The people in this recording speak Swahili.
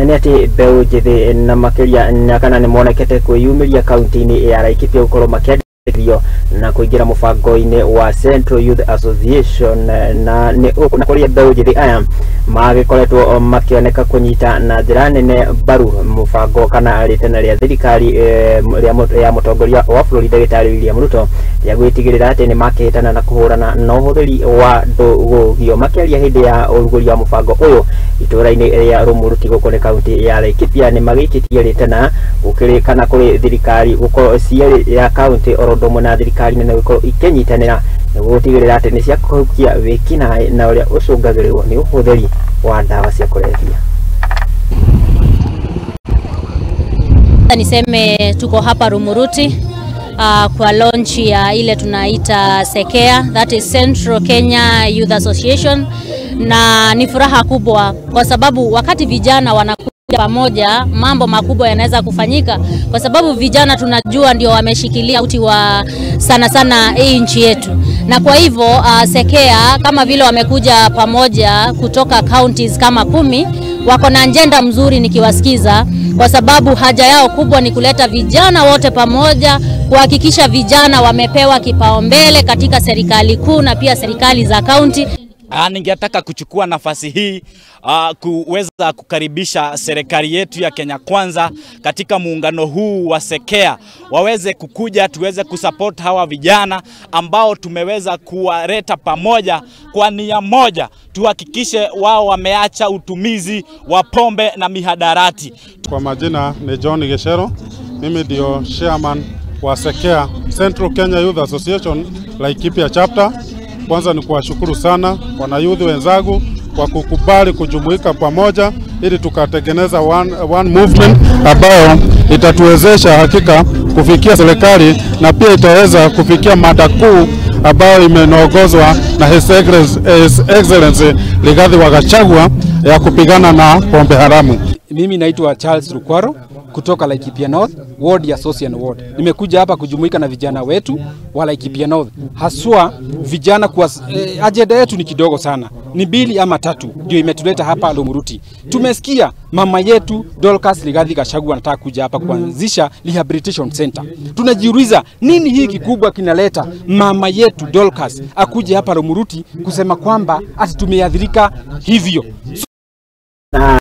nene ati beu jithi na makiria na kana ni monekete kwiyumiria kaunti-ini ya Laikipia ukoro makienderio na kuingira mubango-ini wa Central Youth Association na kuria beu jithi aya magikoretwo makioneka kunyita na njira nene baru mubango kana ritena ria thirikari ya mutongoria wa bũrũri Ndagĩtarĩ William Ruto ya gwitigirira ati ni makihitana na kuhurana na uhuthiri wa ndũgũgio makiaria hindi ya urugũri wa mubango uyu itura-ini ria Rumuruti gũkũ nĩ kaunti ya Laikipia ni magikitie ritena gukirikana kuri thirikari gukorwo cieri ya kaunti orodũmwe na thirikari nene gukorwo ikinyitanira gutigirira ati ni cia kuhukia wikinaĩ na uria ucungagĩrĩrwo ni uhuthiri wa dawa cia kulevya. Niseme tuko hapa Rumuruti kwa launch ya ile tunaita SEKEA, that is Central Kenya Youth Association, na ni furaha kubwa kwa sababu wakati vijana wanakuja pamoja mambo makubwa yanaweza kufanyika, kwa sababu vijana tunajua ndio wameshikilia uti wa sana hii nchi yetu. Na kwa hivyo SEKEA kama vile wamekuja pamoja kutoka counties kama 10 wako na agenda mzuri nikiwasikiza, kwa sababu haja yao kubwa ni kuleta vijana wote pamoja, kuhakikisha vijana wamepewa kipaumbele katika serikali kuu na pia serikali za county. Ningetaka kuchukua nafasi hii kuweza kukaribisha serikali yetu ya Kenya Kwanza katika muungano huu wa SEKEA, waweze kukuja tuweze kusupport hawa vijana ambao tumeweza kuwaleta pamoja kwa nia moja, tuhakikishe wao wameacha utumizi wa pombe na mihadarati. Kwa majina ni John Geshero, mimi ndio chairman wa SEKEA, Central Kenya Youth Association Laikipia chapter. Kwanza ni kuwashukuru sana wana youth wenzangu kwa kukubali kujumuika pamoja ili tukatengeneza one movement ambayo itatuwezesha hakika kufikia serikali na pia itaweza kufikia mada kuu ambayo imeongozwa na His Excellency Rigathi wa Gachagua ya kupigana na pombe haramu. Mimi naitwa Charles Rukwaro kutoka Laikipia North Ward ya Social Ward. Nimekuja hapa kujumuika na vijana wetu wa Laikipia North. Haswa vijana kwa agenda yetu ni kidogo sana. Ni 2 ama 3 ndio imetuleta hapa Rumuruti. Tumesikia mama yetu Dorcas Rigathi Gachagua anataka kuja hapa kuanzisha rehabilitation center. Tunajiuliza nini hii kikubwa kinaleta mama yetu Dorcas akuje hapa Rumuruti kusema kwamba ati tumeadhirika hivyo.